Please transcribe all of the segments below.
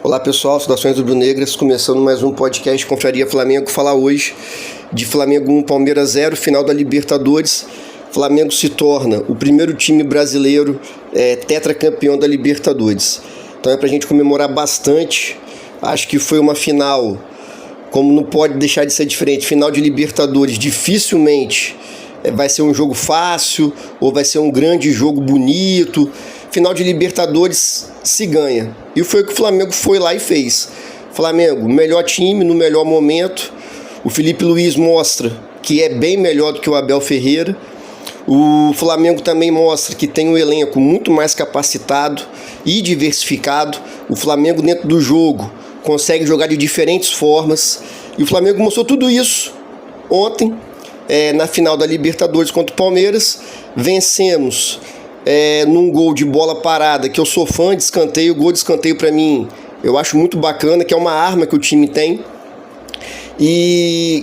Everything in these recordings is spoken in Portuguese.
Olá pessoal, saudações rubro-negras, começando mais um podcast Confraria Flamengo. Falar hoje de Flamengo 1, Palmeiras 0, final da Libertadores. Flamengo se torna o primeiro time brasileiro tetracampeão da Libertadores. Então é pra gente comemorar bastante. Acho que foi uma final, como não pode deixar de ser diferente, final de Libertadores. Dificilmente vai ser um jogo fácil ou vai ser um grande jogo bonito. Final de Libertadores se ganha. E foi o que o Flamengo foi lá e fez. Flamengo, melhor time, no melhor momento. O Felipe Luiz mostra que é bem melhor do que o Abel Ferreira. O Flamengo também mostra que tem um elenco muito mais capacitado e diversificado. O Flamengo dentro do jogo consegue jogar de diferentes formas. E o Flamengo mostrou tudo isso ontem, na final da Libertadores contra o Palmeiras. Vencemos num gol de bola parada, que eu sou fã de escanteio. Gol de escanteio pra mim eu acho muito bacana, que é uma arma que o time tem. E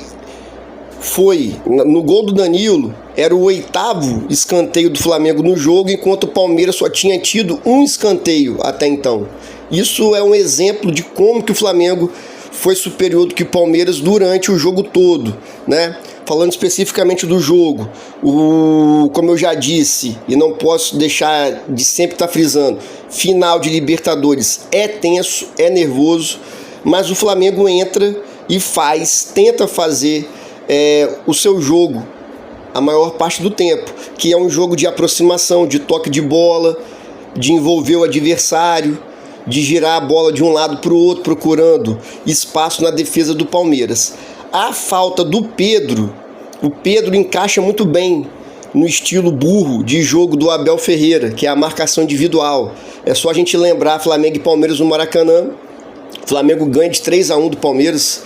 foi no gol do Danilo, era o 8º escanteio do Flamengo no jogo, enquanto o Palmeiras só tinha tido um escanteio até então. Isso é um exemplo de como que o Flamengo foi superior do que o Palmeiras durante o jogo todo, né? Falando especificamente do jogo, como eu já disse, e não posso deixar de sempre estar frisando, final de Libertadores é tenso, é nervoso, mas o Flamengo entra e tenta fazer o seu jogo a maior parte do tempo, que é um jogo de aproximação, de toque de bola, de envolver o adversário, de girar a bola de um lado para o outro, procurando espaço na defesa do Palmeiras. A falta do Pedro, o Pedro encaixa muito bem no estilo burro de jogo do Abel Ferreira, que é a marcação individual. É só a gente lembrar Flamengo e Palmeiras no Maracanã. O Flamengo ganha de 3-1 do Palmeiras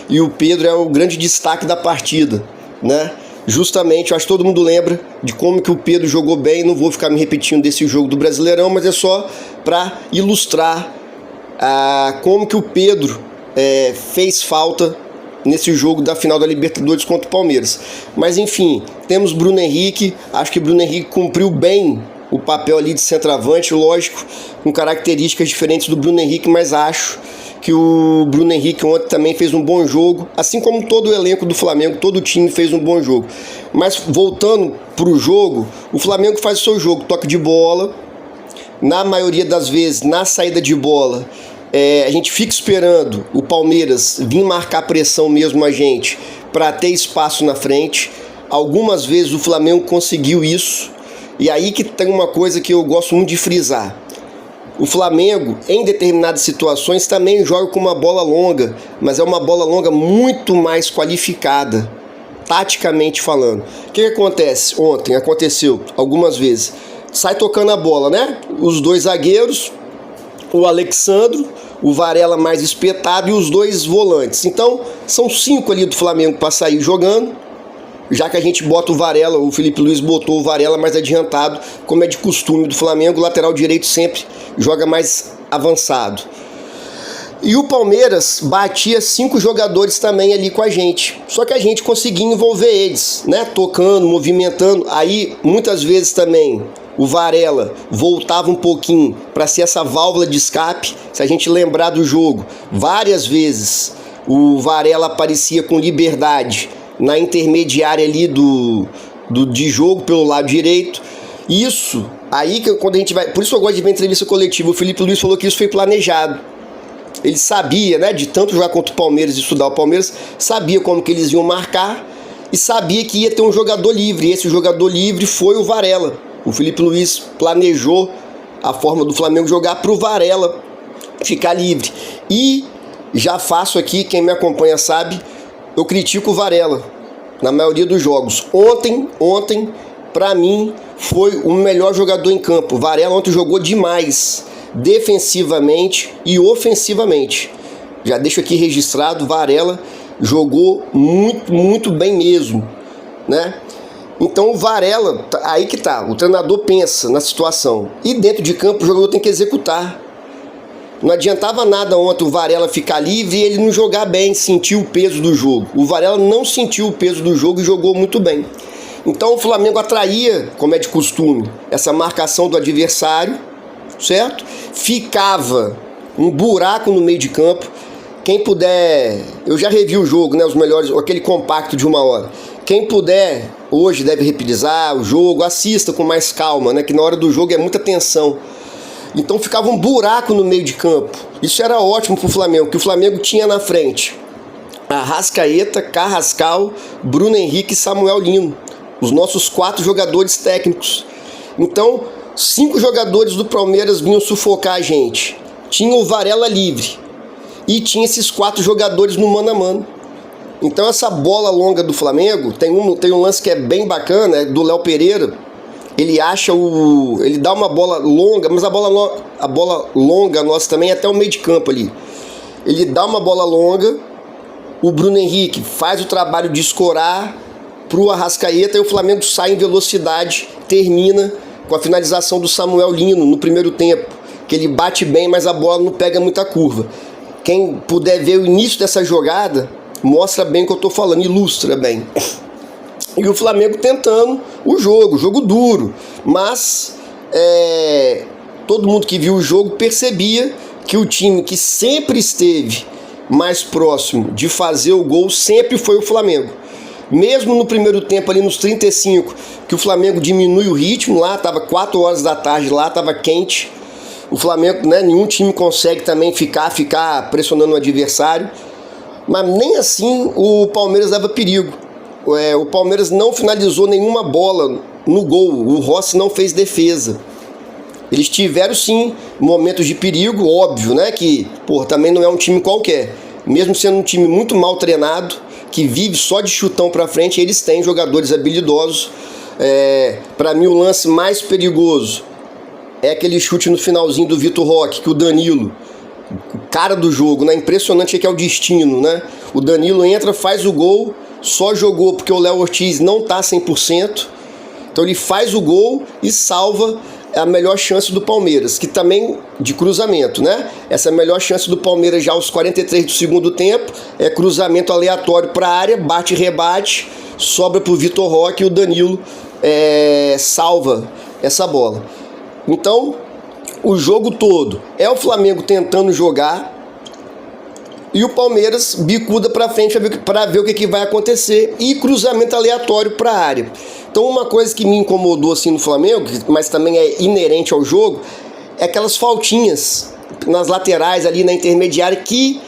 e o Pedro é o grande destaque da partida, né? Justamente, eu acho que todo mundo lembra de como que o Pedro jogou bem. Não vou ficar me repetindo desse jogo do Brasileirão, mas é só para ilustrar como que o Pedro fez falta nesse jogo da final da Libertadores contra o Palmeiras. Mas enfim, temos Bruno Henrique. Acho que Bruno Henrique cumpriu bem o papel ali de centroavante, lógico, com características diferentes do Bruno Henrique, mas acho que o Bruno Henrique ontem também fez um bom jogo, assim como todo o elenco do Flamengo, todo o time fez um bom jogo. Mas voltando para o jogo, o Flamengo faz o seu jogo, toque de bola, na maioria das vezes, na saída de bola, a gente fica esperando o Palmeiras vir marcar pressão mesmo a gente, para ter espaço na frente. Algumas vezes o Flamengo conseguiu isso, e aí que tem uma coisa que eu gosto muito de frisar. O Flamengo, em determinadas situações, também joga com uma bola longa, mas é uma bola longa muito mais qualificada, taticamente falando. O que acontece? Ontem aconteceu algumas vezes. Sai tocando a bola, né? Os dois zagueiros, o Alexandro, o Varela mais espetado e os dois volantes. Então, são 5 ali do Flamengo para sair jogando. Já que a gente bota o Varela, o Felipe Luiz botou o Varela mais adiantado, como é de costume do Flamengo, o lateral direito sempre joga mais avançado. E o Palmeiras batia 5 jogadores também ali com a gente, só que a gente conseguia envolver eles, né? Tocando, movimentando. Aí muitas vezes também o Varela voltava um pouquinho para ser essa válvula de escape. Se a gente lembrar do jogo, várias vezes o Varela aparecia com liberdade na intermediária ali de jogo pelo lado direito. Isso aí que quando a gente vai, por isso eu gosto de ver entrevista coletiva. O Felipe Luiz falou que isso foi planejado. Ele sabia, né, de tanto jogar contra o Palmeiras e estudar o Palmeiras, sabia como que eles iam marcar e sabia que ia ter um jogador livre. E esse jogador livre foi o Varela. O Felipe Luiz planejou a forma do Flamengo jogar para o Varela ficar livre. E já faço aqui, quem me acompanha sabe, eu critico o Varela na maioria dos jogos. Ontem para mim, foi o melhor jogador em campo. O Varela ontem jogou demais, defensivamente e ofensivamente. Já deixo aqui registrado, Varela jogou muito, muito bem mesmo, né? Então o Varela, aí que tá, o treinador pensa na situação. E dentro de campo o jogador tem que executar. Não adiantava nada ontem o Varela ficar livre e ele não jogar bem, sentir o peso do jogo. O Varela não sentiu o peso do jogo e jogou muito bem. Então o Flamengo atraía, como é de costume, essa marcação do adversário, certo? Ficava um buraco no meio de campo. Quem puder, eu já revi o jogo, né, os melhores, aquele compacto de 1 hora. Quem puder, hoje deve reprisar o jogo, assista com mais calma, né, que na hora do jogo é muita tensão. Então ficava um buraco no meio de campo. Isso era ótimo pro Flamengo, que o Flamengo tinha na frente Arrascaeta, Carrascal, Bruno Henrique e Samuel Lino, os nossos 4 jogadores técnicos. Então, 5 jogadores do Palmeiras vinham sufocar a gente. Tinha o Varela livre e tinha esses 4 jogadores no mano a mano. Então essa bola longa do Flamengo, tem um lance que é bem bacana, é do Léo Pereira. Ele dá uma bola longa, mas a bola longa nossa também é até o meio de campo ali. Ele dá uma bola longa, o Bruno Henrique faz o trabalho de escorar pro Arrascaeta e o Flamengo sai em velocidade, termina com a finalização do Samuel Lino no primeiro tempo, que ele bate bem, mas a bola não pega muita curva. Quem puder ver o início dessa jogada, mostra bem o que eu tô falando, ilustra bem. E o Flamengo tentando o jogo duro, mas todo mundo que viu o jogo percebia que o time que sempre esteve mais próximo de fazer o gol sempre foi o Flamengo. Mesmo no primeiro tempo, ali nos 35, que o Flamengo diminui o ritmo, lá estava 4 horas da tarde, lá estava quente. O Flamengo, né, nenhum time consegue também ficar pressionando o adversário. Mas nem assim o Palmeiras dava perigo. O Palmeiras não finalizou nenhuma bola no gol, o Rossi não fez defesa. Eles tiveram sim momentos de perigo, óbvio, né? Que também não é um time qualquer. Mesmo sendo um time muito mal treinado, que vive só de chutão pra frente, eles têm jogadores habilidosos. Para mim o lance mais perigoso é aquele chute no finalzinho do Vitor Roque, que o Danilo, o cara do jogo, né? Impressionante que é o destino, né? O Danilo entra, faz o gol, só jogou porque o Léo Ortiz não tá 100%. Então ele faz o gol e salva a melhor chance do Palmeiras, que também de cruzamento, né? Essa melhor chance do Palmeiras já aos 43 do segundo tempo é cruzamento aleatório para a área, bate e rebate, sobra pro Vitor Roque e o Danilo salva essa bola. Então, o jogo todo é o Flamengo tentando jogar e o Palmeiras bicuda para frente para ver o que vai acontecer e cruzamento aleatório para a área. Então uma coisa que me incomodou assim no Flamengo, mas também é inerente ao jogo, é aquelas faltinhas nas laterais ali na intermediária que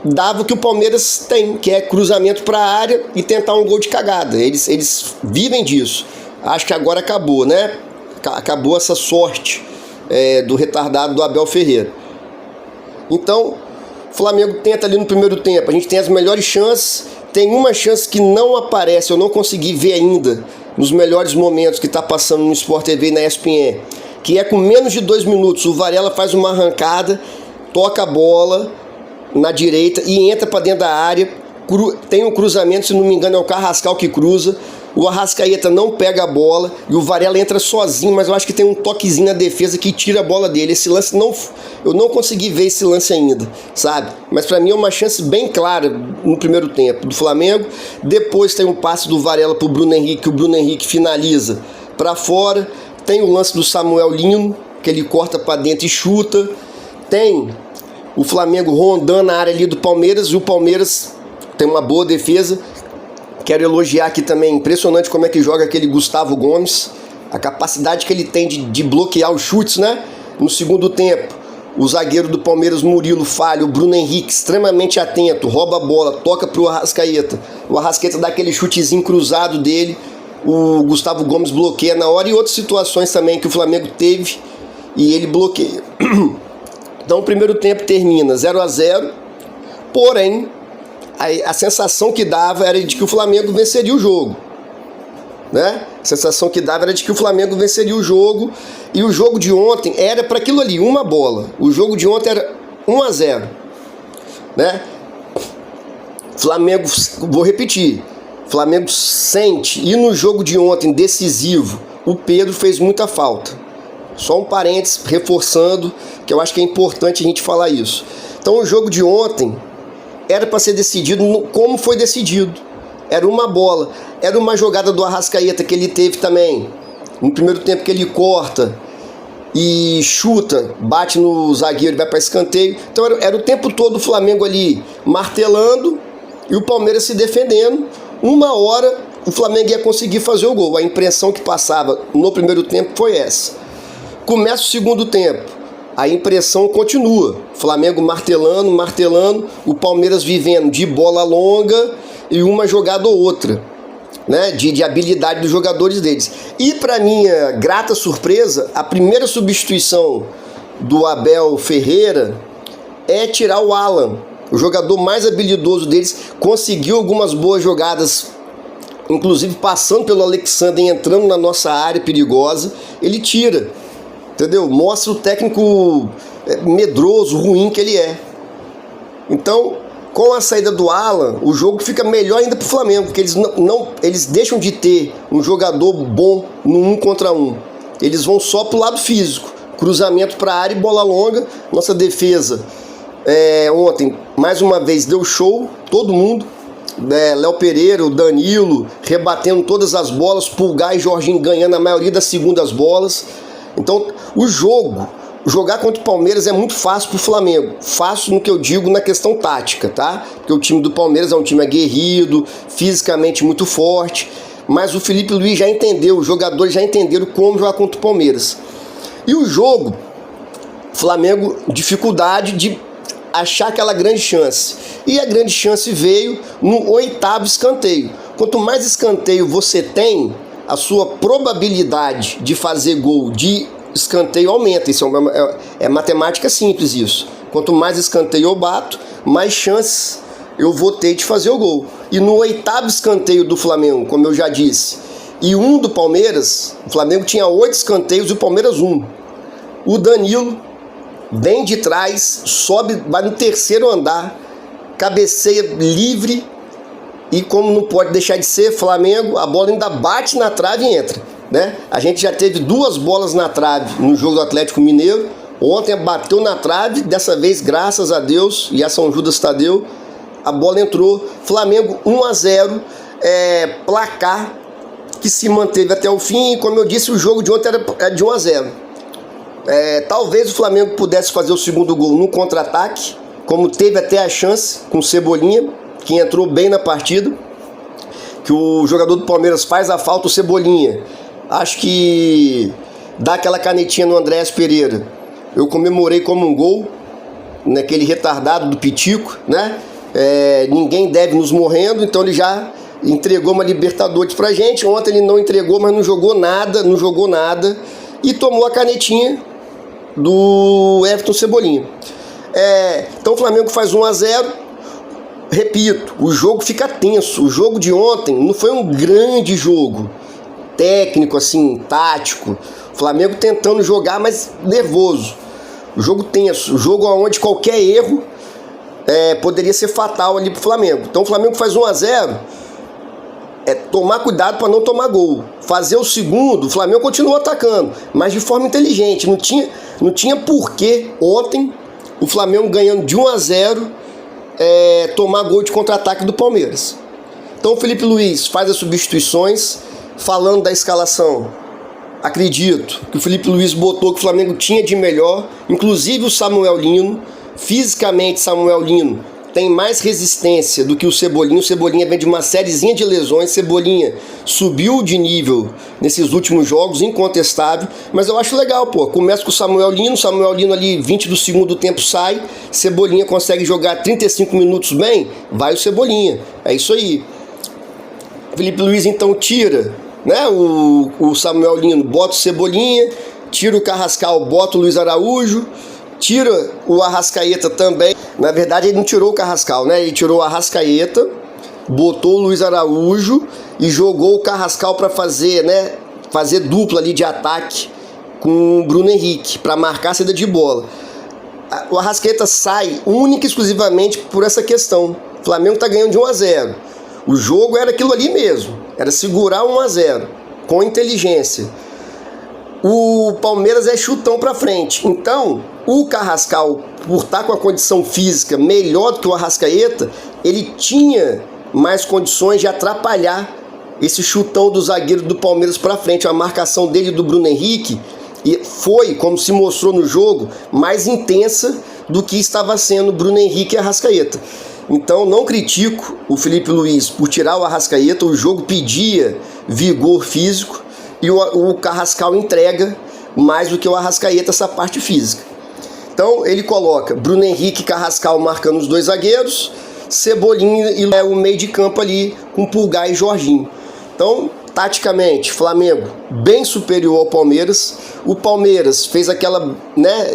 dava o que o Palmeiras tem, que é cruzamento para a área e tentar um gol de cagada. Eles vivem disso. Acho que agora acabou, né? Acabou essa sorte do retardado do Abel Ferreira. Então, o Flamengo tenta ali no primeiro tempo. A gente tem as melhores chances. Tem uma chance que não aparece, eu não consegui ver ainda, nos melhores momentos que está passando no Sport TV e na ESPN, que é com menos de 2 minutos. O Varela faz uma arrancada, toca a bola na direita e entra para dentro da área. Tem um cruzamento, se não me engano é o Carrascal que cruza. O Arrascaeta não pega a bola e o Varela entra sozinho, mas eu acho que tem um toquezinho na defesa que tira a bola dele. Esse lance eu não consegui ver esse lance ainda, sabe? Mas para mim é uma chance bem clara no primeiro tempo do Flamengo. Depois tem um passe do Varela pro Bruno Henrique, que o Bruno Henrique finaliza para fora. Tem o lance do Samuel Lino, que ele corta para dentro e chuta. Tem o Flamengo rondando a área ali do Palmeiras e o Palmeiras tem uma boa defesa. Quero elogiar aqui também, impressionante como é que joga aquele Gustavo Gomes, a capacidade que ele tem de bloquear os chutes, né? No segundo tempo, o zagueiro do Palmeiras, Murilo, falha, o Bruno Henrique extremamente atento, rouba a bola, toca pro Arrascaeta. O Arrascaeta dá aquele chutezinho cruzado dele, o Gustavo Gomes bloqueia na hora e outras situações também que o Flamengo teve e ele bloqueia. Então o primeiro tempo termina 0-0, porém a sensação que dava era de que o Flamengo venceria o jogo, né? A sensação que dava era de que o Flamengo venceria o jogo, e o jogo de ontem era para aquilo ali, uma bola. O jogo de ontem era 1-0, né? Flamengo, vou repetir, Flamengo sente, e no jogo de ontem decisivo, o Pedro fez muita falta. Só um parênteses reforçando, que eu acho que é importante a gente falar isso. Então o jogo de ontem era para ser decidido como foi decidido. Era uma bola. Era uma jogada do Arrascaeta que ele teve também. No primeiro tempo que ele corta. e chuta, bate no zagueiro e vai para escanteio. Então era o tempo todo o Flamengo ali martelando e o Palmeiras se defendendo. Uma hora o Flamengo ia conseguir fazer o gol. A impressão que passava no primeiro tempo foi essa. Começa o segundo tempo, a impressão continua. Flamengo martelando, o Palmeiras vivendo de bola longa e uma jogada ou outra, né, de habilidade dos jogadores deles. E para minha grata surpresa, a primeira substituição do Abel Ferreira é tirar o Alan, o jogador mais habilidoso deles. Conseguiu algumas boas jogadas, inclusive passando pelo Alexandre, entrando na nossa área perigosa. Ele tira, entendeu? Mostra o técnico medroso, ruim que ele é. Então, com a saída do Alan, o jogo fica melhor ainda pro Flamengo, porque eles deixam de ter um jogador bom no 1 contra 1. Eles vão só pro lado físico, cruzamento para a área e bola longa. Nossa defesa ontem, mais uma vez, deu show, todo mundo. Léo Pereira, o Danilo, rebatendo todas as bolas, Pulgar e Jorginho ganhando a maioria das segundas bolas. Então, jogar contra o Palmeiras é muito fácil pro Flamengo. Fácil no que eu digo na questão tática, tá? Porque o time do Palmeiras é um time aguerrido, fisicamente muito forte. Mas o Felipe Luiz já entendeu, os jogadores já entenderam como jogar contra o Palmeiras. E o jogo, Flamengo, dificuldade de achar aquela grande chance. E a grande chance veio no 8º escanteio. Quanto mais escanteio você tem, a sua probabilidade de fazer gol de escanteio aumenta. Isso é matemática simples isso. Quanto mais escanteio eu bato, mais chances eu vou ter de fazer o gol. E no 8º escanteio do Flamengo, como eu já disse, e um do Palmeiras, o Flamengo tinha 8 escanteios e o Palmeiras 1. O Danilo vem de trás, sobe, vai no 3º andar, cabeceia livre. E como não pode deixar de ser Flamengo, a bola ainda bate na trave e entra, né? A gente já teve 2 bolas na trave no jogo do Atlético Mineiro. Ontem bateu na trave, dessa vez, graças a Deus e a São Judas Tadeu, a bola entrou. Flamengo 1-0, placar que se manteve até o fim. E como eu disse, o jogo de ontem era de 1-0. Talvez o Flamengo pudesse fazer o segundo gol no contra-ataque, como teve até a chance com o Cebolinha, que entrou bem na partida, que o jogador do Palmeiras faz a falta, o Cebolinha, acho que dá aquela canetinha no Andrés Pereira. Eu comemorei como um gol, naquele retardado do Pitico, né? Ninguém deve nos morrendo, então ele já entregou uma Libertadores pra gente. Ontem ele não entregou, mas não jogou nada, e tomou a canetinha do Everton Cebolinha. Então o Flamengo faz 1-0. Repito, o jogo fica tenso. O jogo de ontem não foi um grande jogo técnico, assim, tático. O Flamengo tentando jogar, mas nervoso. O jogo tenso. O jogo onde qualquer erro poderia ser fatal ali pro Flamengo. Então o Flamengo faz 1-0. Tomar cuidado para não tomar gol. Fazer o segundo, o Flamengo continua atacando, mas de forma inteligente. Não tinha porquê ontem o Flamengo ganhando de 1-0 tomar gol de contra-ataque do Palmeiras. Então o Felipe Luiz faz as substituições. Falando da escalação, acredito que o Felipe Luiz botou o que o Flamengo tinha de melhor, inclusive o Samuel Lino. Fisicamente, Samuel Lino tem mais resistência do que o Cebolinha. O Cebolinha vem de uma sériezinha de lesões. Cebolinha subiu de nível nesses últimos jogos, incontestável. Mas eu acho legal, pô. Começa com o Samuel Lino ali, 20 do segundo tempo sai. Cebolinha consegue jogar 35 minutos bem, vai o Cebolinha. É isso aí. Felipe Luiz então tira, né, o Samuel Lino, bota o Cebolinha, tira o Carrascal, bota o Luiz Araújo, tira o Arrascaeta também. Na verdade ele não tirou o Carrascal, né? Ele tirou o Arrascaeta, botou o Luiz Araújo e jogou o Carrascal para fazer dupla ali de ataque com o Bruno Henrique, para marcar a saída de bola. O Arrascaeta sai única e exclusivamente por essa questão. O Flamengo tá ganhando de 1-0. O jogo era aquilo ali mesmo, era segurar 1-0 com inteligência. O Palmeiras é chutão pra frente. Então, o Carrascal, por estar com a condição física melhor do que o Arrascaeta, ele tinha mais condições de atrapalhar esse chutão do zagueiro do Palmeiras pra frente. A marcação dele e do Bruno Henrique E foi, como se mostrou no jogo, mais intensa do que estava sendo Bruno Henrique e Arrascaeta. Então não critico o Felipe Luiz por tirar o Arrascaeta, o jogo pedia vigor físico e o Carrascal entrega mais do que o Arrascaeta essa parte física. Então ele coloca Bruno Henrique e Carrascal marcando os dois zagueiros, Cebolinha e o meio de campo ali com Pulgar e Jorginho. Então, taticamente, Flamengo bem superior ao Palmeiras. O Palmeiras fez aquela,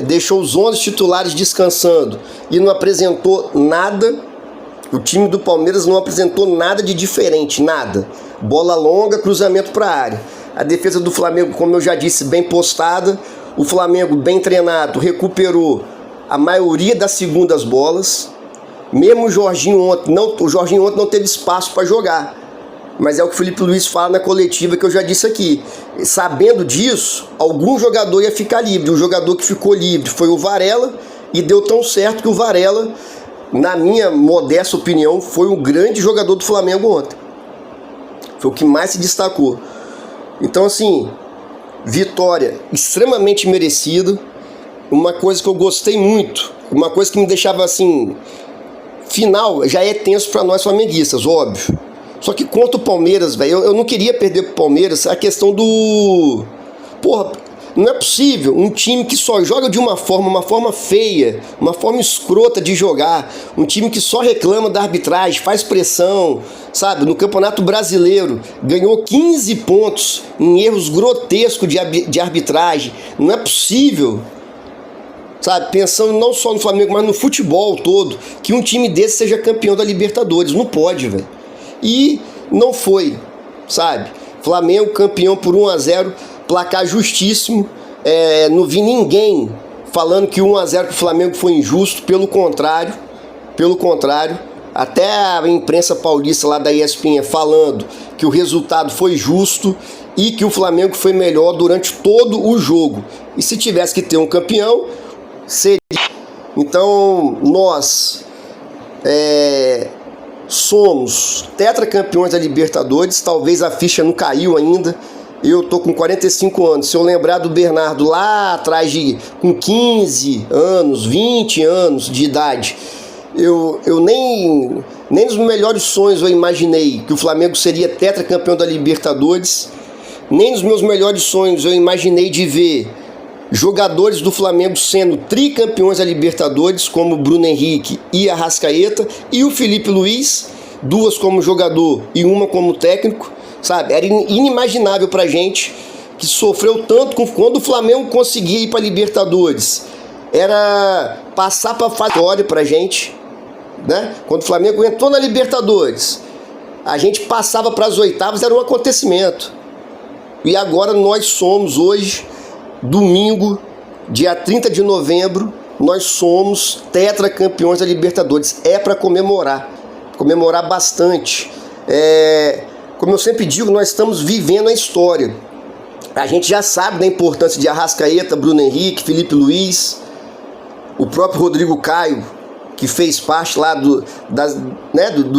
deixou os 11 titulares descansando e não apresentou nada. O time do Palmeiras não apresentou nada de diferente, nada. Bola longa, cruzamento para a área. A defesa do Flamengo, como eu já disse, bem postada. O Flamengo bem treinado, recuperou a maioria das segundas bolas. Mesmo o Jorginho ontem não teve espaço para jogar. Mas é o que o Felipe Luiz fala na coletiva que eu já disse aqui. Sabendo disso, algum jogador ia ficar livre. O jogador que ficou livre foi o Varela e deu tão certo que o Varela, na minha modesta opinião, foi um grande jogador do Flamengo ontem. Foi o que mais se destacou. Então, assim, vitória extremamente merecida. Uma coisa que eu gostei muito, uma coisa que me deixava assim... Final já é tenso para nós flamenguistas, óbvio. Só que contra o Palmeiras, velho, eu não queria perder pro Palmeiras a questão do... Porra, não é possível um time que só joga de uma forma feia, uma forma escrota de jogar, um time que só reclama da arbitragem, faz pressão, sabe? No Campeonato Brasileiro, ganhou 15 pontos em erros grotescos de arbitragem. Não é possível, sabe, pensando não só no Flamengo, mas no futebol todo, que um time desse seja campeão da Libertadores. Não pode, velho. E não foi, sabe? Flamengo campeão por 1-0, placar justíssimo. Não vi ninguém falando que 1-0 pro Flamengo foi injusto, pelo contrário. Até a imprensa paulista lá da ESPN falando que o resultado foi justo e que o Flamengo foi melhor durante todo o jogo. E se tivesse que ter um campeão, seria. Então nós somos tetracampeões da Libertadores. Talvez a ficha não caiu ainda. Eu tô com 45 anos. Se eu lembrar do Bernardo lá atrás, com 15 anos, 20 anos de idade, eu nem nos melhores sonhos eu imaginei que o Flamengo seria tetracampeão da Libertadores. Nem nos meus melhores sonhos eu imaginei de ver jogadores do Flamengo sendo tricampeões da Libertadores, como Bruno Henrique e Arrascaeta, e o Felipe Luiz, duas como jogador e uma como técnico, sabe? Era inimaginável pra gente, que sofreu tanto quando o Flamengo conseguia ir pra Libertadores. Era passar pra fase pra gente, né? Quando o Flamengo entrou na Libertadores, a gente passava para as oitavas, era um acontecimento. E agora nós somos hoje, domingo, dia 30 de novembro, nós somos tetracampeões da Libertadores. É para comemorar bastante. Como eu sempre digo, nós estamos vivendo a história. A gente já sabe da importância de Arrascaeta, Bruno Henrique, Felipe Luiz, o próprio Rodrigo Caio, que fez parte lá do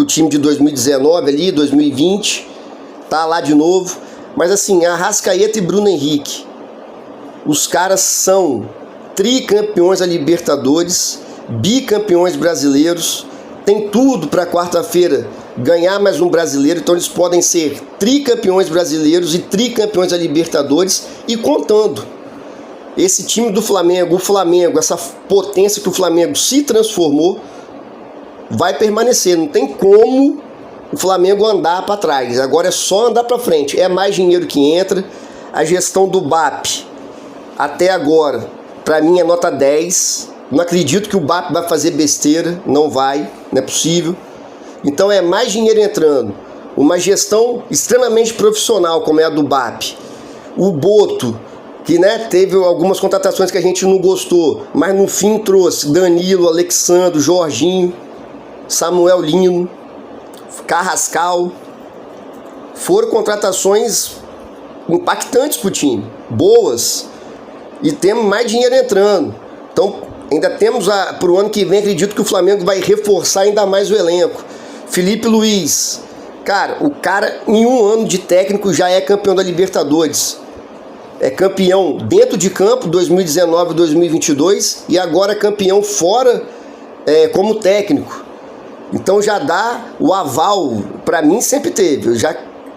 time de 2019 ali, 2020, tá lá de novo. Mas assim, Arrascaeta e Bruno Henrique, os caras são tricampeões da Libertadores, bicampeões brasileiros, tem tudo para quarta-feira ganhar mais um brasileiro, então eles podem ser tricampeões brasileiros e tricampeões da Libertadores e contando. Esse time do Flamengo, o Flamengo, essa potência que o Flamengo se transformou, vai permanecer. Não tem como o Flamengo andar para trás. Agora é só andar para frente. É mais dinheiro que entra. A gestão do BAP, até agora, para mim é nota 10. Não acredito que o BAP vai fazer besteira. Não vai, não é possível. Então é mais dinheiro entrando. Uma gestão extremamente profissional, como é a do BAP. O Boto, que teve algumas contratações que a gente não gostou, mas no fim trouxe Danilo, Alexandre, Jorginho, Samuel Lino, Carrascal. Foram contratações impactantes para o time, boas, e temos mais dinheiro entrando. Então ainda temos para o ano que vem, acredito que o Flamengo vai reforçar ainda mais o elenco. Felipe Luiz, cara, o cara em um ano de técnico já é campeão da Libertadores. é campeão dentro de campo 2019 e 2022 e agora é campeão fora como técnico. Então já dá o aval, para mim sempre teve.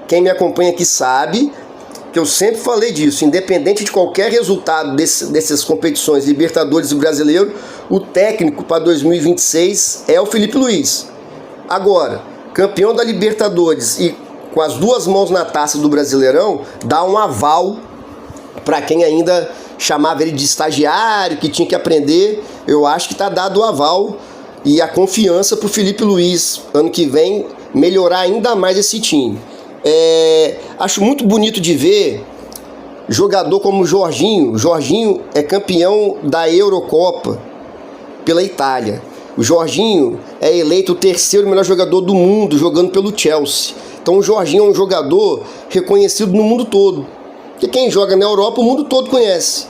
Quem me acompanha aqui sabe que eu sempre falei disso, independente de qualquer resultado dessas competições, Libertadores e Brasileiro, o técnico para 2026 é o Felipe Luiz. Agora, campeão da Libertadores e com as duas mãos na taça do Brasileirão, dá um aval para quem ainda chamava ele de estagiário, que tinha que aprender. Eu acho que está dado o aval e a confiança para o Felipe Luiz, ano que vem, melhorar ainda mais esse time. Acho muito bonito de ver jogador como o Jorginho. Jorginho é campeão da Eurocopa pela Itália. O Jorginho é eleito o terceiro melhor jogador do mundo jogando pelo Chelsea. Então o Jorginho é um jogador reconhecido no mundo todo. Porque quem joga na Europa, o mundo todo conhece.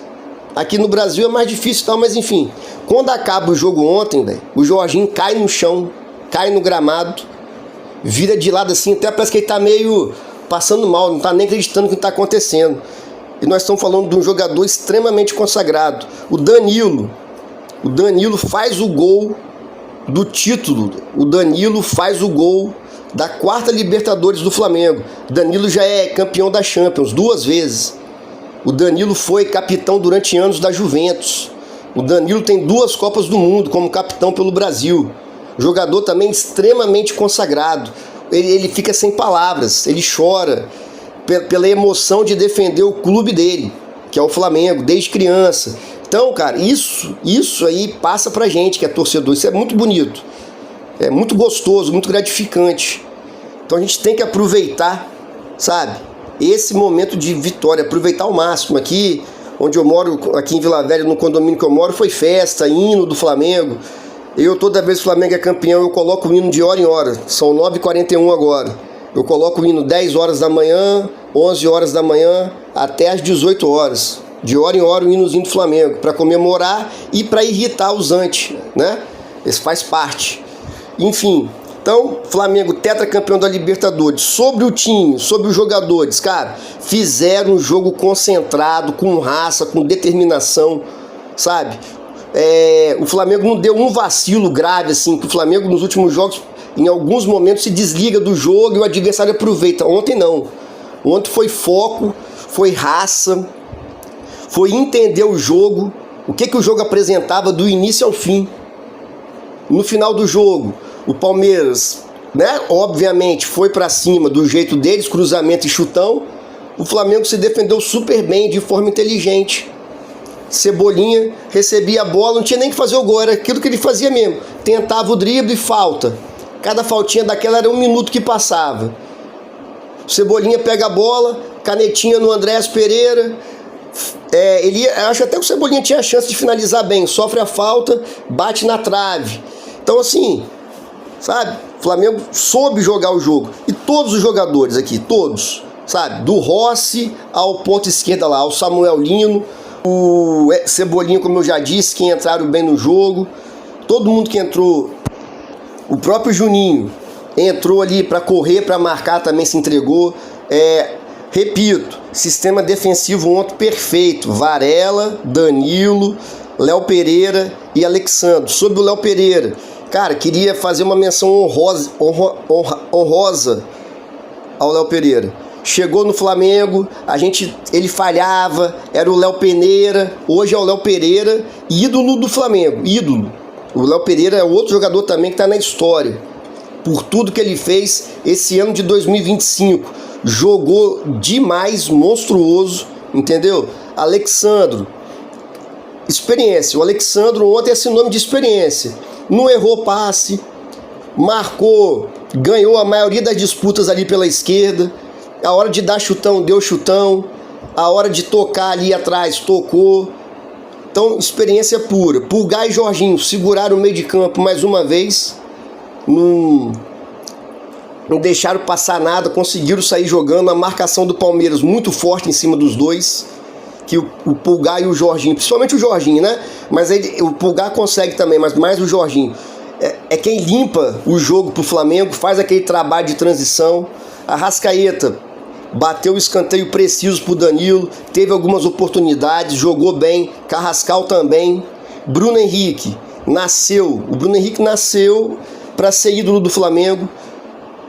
Aqui no Brasil é mais difícil e tal, mas enfim. Quando acaba o jogo ontem, véio, o Jorginho cai no chão, cai no gramado, vira de lado assim, até parece que ele tá meio passando mal, não tá nem acreditando no que tá acontecendo. E nós estamos falando de um jogador extremamente consagrado. O Danilo faz o gol do título. O Danilo faz o gol da quarta Libertadores do Flamengo. Danilo já é campeão da Champions 2 vezes. O Danilo foi capitão durante anos da Juventus. O Danilo tem 2 Copas do Mundo como capitão pelo Brasil. Jogador também extremamente consagrado. Ele fica sem palavras, ele chora pela emoção de defender o clube dele, que é o Flamengo, desde criança. Então, cara, isso aí passa pra gente que é torcedor. Isso é muito bonito. É muito gostoso, muito gratificante. Então a gente tem que aproveitar, sabe, esse momento de vitória, aproveitar ao máximo. Aqui onde eu moro, aqui em Vila Velha, no condomínio que eu moro, foi festa, hino do Flamengo. Toda vez que o Flamengo é campeão, eu coloco o hino de hora em hora. São 9h41 agora. Eu coloco o hino 10 horas da manhã, 11 horas da manhã, até às 18 horas. De hora em hora o hinozinho do Flamengo, para comemorar e para irritar os anti, né? Isso faz parte. Enfim, então, Flamengo tetracampeão da Libertadores. Sobre o time, sobre os jogadores, cara, fizeram um jogo concentrado, com raça, com determinação, sabe? O Flamengo não deu um vacilo grave, assim, que o Flamengo nos últimos jogos, em alguns momentos, se desliga do jogo e o adversário aproveita. Ontem não. Ontem foi foco, foi raça, foi entender o jogo, o que o jogo apresentava do início ao fim. No final do jogo, o Palmeiras, né, obviamente, foi para cima do jeito deles, cruzamento e chutão. O Flamengo se defendeu super bem, de forma inteligente. Cebolinha recebia a bola, não tinha nem que fazer o gol, era aquilo que ele fazia mesmo. Tentava o drible e falta. Cada faltinha daquela era 1 minuto que passava. Cebolinha pega a bola, canetinha no Andrés Pereira. Acho até que o Cebolinha tinha a chance de finalizar bem. Sofre a falta, bate na trave. Então assim, sabe? O Flamengo soube jogar o jogo. E todos os jogadores aqui, todos, sabe? Do Rossi ao ponta esquerda lá, ao Samuel Lino, o Cebolinha, como eu já disse, que entraram bem no jogo. Todo mundo que entrou, o próprio Juninho entrou ali para correr, para marcar, também se entregou. Repito, sistema defensivo ontem perfeito. Varela, Danilo, Léo Pereira e Alexandre. Sobre o Léo Pereira, cara, queria fazer uma menção honrosa ao Léo Pereira. Chegou no Flamengo, ele falhava, era o Léo Pereira, hoje é o Léo Pereira, ídolo do Flamengo, ídolo. O Léo Pereira é outro jogador também que está na história, por tudo que ele fez esse ano de 2025. Jogou demais, monstruoso, entendeu? Alexandro, experiência. O Alexandro ontem é sinônimo de experiência. Não errou passe, marcou, ganhou a maioria das disputas ali pela esquerda. A hora de dar chutão, deu chutão. A hora de tocar ali atrás, tocou. Então, experiência pura. Pulgar e Jorginho seguraram o meio de campo mais uma vez. Não deixaram passar nada, conseguiram sair jogando. A marcação do Palmeiras muito forte em cima dos dois. Que o Pulgar e o Jorginho, principalmente o Jorginho, né? Mas o Pulgar consegue também, mas mais o Jorginho. É quem limpa o jogo pro Flamengo, faz aquele trabalho de transição. A Arrascaeta bateu o escanteio preciso pro Danilo, teve algumas oportunidades, jogou bem, Carrascal também. Bruno Henrique nasceu para ser ídolo do Flamengo,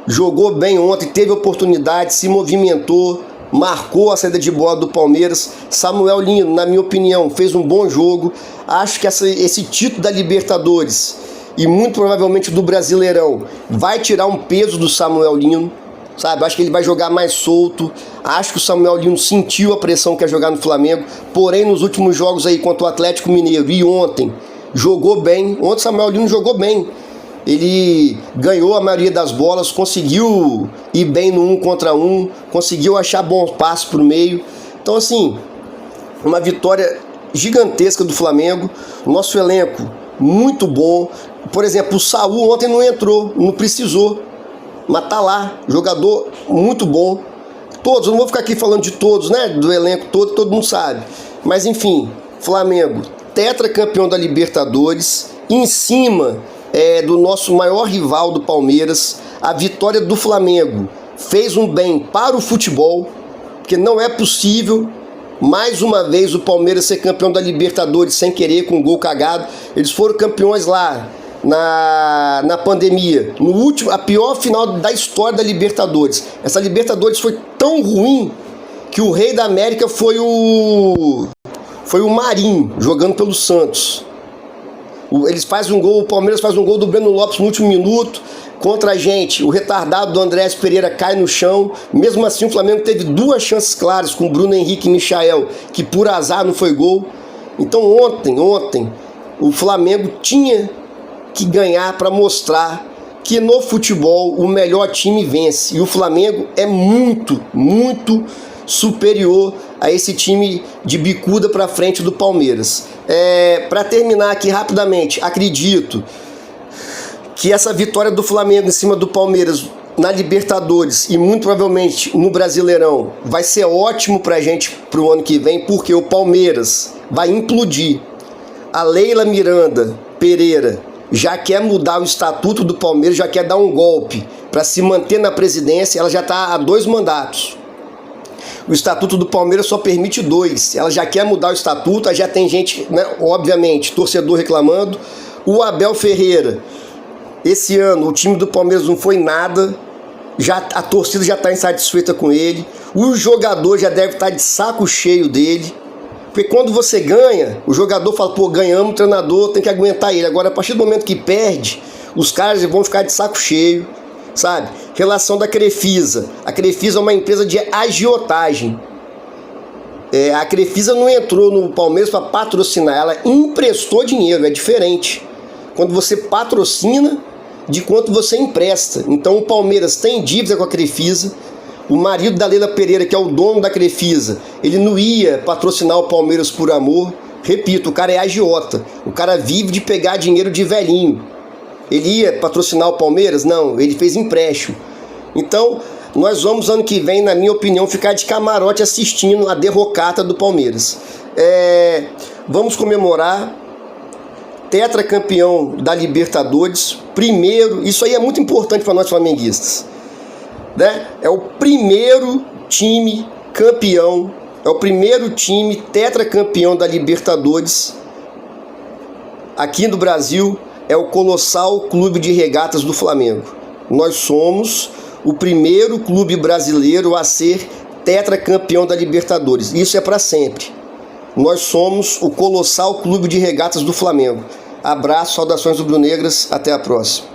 jogou bem ontem, teve oportunidade, se movimentou, marcou a saída de bola do Palmeiras. Samuel Lino, na minha opinião, fez um bom jogo. Acho que esse título da Libertadores e muito provavelmente do Brasileirão vai tirar um peso do Samuel Lino, sabe? Acho que ele vai jogar mais solto. Acho que o Samuel Lino sentiu a pressão que é jogar no Flamengo, porém nos últimos jogos aí contra o Atlético Mineiro e ontem jogou bem. Ontem o Samuel Lino jogou bem. Ele ganhou a maioria das bolas, conseguiu ir bem no 1 contra 1, conseguiu achar bons passos pro meio. Então, assim, uma vitória gigantesca do Flamengo. Nosso elenco muito bom. Por exemplo, o Saúl ontem não entrou, não precisou, mas tá lá, jogador muito bom. Todos, eu não vou ficar aqui falando de todos, né, do elenco todo mundo sabe. Mas enfim, Flamengo, tetracampeão da Libertadores, em cima do nosso maior rival do Palmeiras. A vitória do Flamengo fez um bem para o futebol, porque não é possível mais uma vez o Palmeiras ser campeão da Libertadores sem querer, com um gol cagado. Eles foram campeões lá na pandemia, a pior final da história da Libertadores. Essa Libertadores foi tão ruim que o rei da América foi o Marinho, jogando pelo Santos. Eles fazem um gol, o Palmeiras faz um gol do Breno Lopes no último minuto contra a gente. O retardado do Andrés Pereira cai no chão. Mesmo assim, o Flamengo teve duas chances claras com o Bruno Henrique e Michael, que por azar não foi gol. Então ontem, o Flamengo tinha que ganhar para mostrar que no futebol o melhor time vence. E o Flamengo é muito, muito superior a esse time de bicuda para frente do Palmeiras. Para terminar aqui rapidamente, acredito que essa vitória do Flamengo em cima do Palmeiras na Libertadores e muito provavelmente no Brasileirão vai ser ótimo pra gente pro ano que vem, porque o Palmeiras vai implodir. A Leila Miranda Pereira já quer mudar o estatuto do Palmeiras, já quer dar um golpe para se manter na presidência. Ela já está há 2 mandatos. O estatuto do Palmeiras só permite 2. Ela já quer mudar o estatuto, aí já tem gente, né, obviamente, torcedor reclamando. O Abel Ferreira, esse ano o time do Palmeiras não foi nada, a torcida já está insatisfeita com ele, o jogador já deve estar de saco cheio dele, porque quando você ganha, o jogador fala, pô, ganhamos, o treinador tem que aguentar ele. Agora, a partir do momento que perde, os caras vão ficar de saco cheio, sabe? Relação da Crefisa. A Crefisa é uma empresa de agiotagem. A Crefisa não entrou no Palmeiras para patrocinar, ela emprestou dinheiro, é diferente. Quando você patrocina, de quanto você empresta. Então o Palmeiras tem dívida com a Crefisa. O marido da Leila Pereira, que é o dono da Crefisa, ele não ia patrocinar o Palmeiras por amor. Repito, o cara é agiota. O cara vive de pegar dinheiro de velhinho. Ele ia patrocinar o Palmeiras? Não, ele fez empréstimo. Então, nós vamos ano que vem, na minha opinião, ficar de camarote assistindo a derrocata do Palmeiras. Vamos comemorar tetracampeão da Libertadores, primeiro, isso aí é muito importante para nós flamenguistas, né? É o primeiro time campeão, é o primeiro time tetracampeão da Libertadores aqui no Brasil, é o Colossal Clube de Regatas do Flamengo. Nós somos o primeiro clube brasileiro a ser tetracampeão da Libertadores, isso é para sempre. Nós somos o Colossal Clube de Regatas do Flamengo. Abraço, saudações rubro-negras, até a próxima.